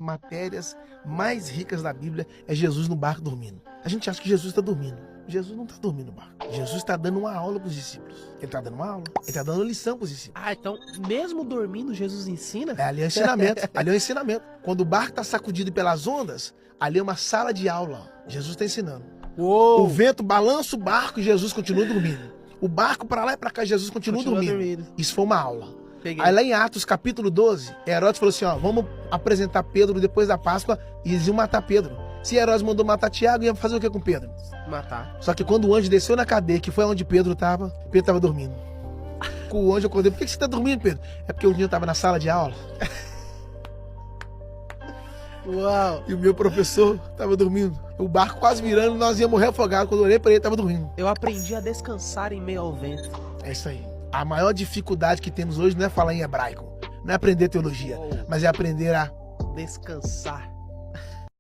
matérias mais ricas da Bíblia é Jesus no barco dormindo. A gente acha que Jesus está dormindo. Jesus não está dormindo no barco. Jesus está dando uma aula para os discípulos. Ele está dando uma aula. Ele está dando lição para os discípulos. Ah, então, mesmo dormindo, Jesus ensina? Ali é o ensinamento. Ali é o ensinamento. Quando o barco está sacudido pelas ondas, ali é uma sala de aula. Jesus está ensinando. Uou! O vento balança o barco e Jesus continua dormindo. O barco para lá e para cá, Jesus continua dormindo. Isso foi uma aula. Peguei. Aí lá em Atos capítulo 12, Herodes falou assim, ó, vamos apresentar Pedro depois da Páscoa e eles iam matar Pedro. Se Herodes mandou matar Tiago, ia fazer o que com Pedro? Matar. Só que quando o anjo desceu na cadeia, que foi onde Pedro estava dormindo. Com o anjo acordei, por que você está dormindo, Pedro? É porque o dia eu estava na sala de aula. Uau! E o meu professor estava dormindo. O barco quase virando, nós íamos morrer afogados. Quando eu olhei para ele, estava dormindo. Eu aprendi a descansar em meio ao vento. É isso aí. A maior dificuldade que temos hoje não é falar em hebraico, não é aprender teologia, mas é aprender a descansar.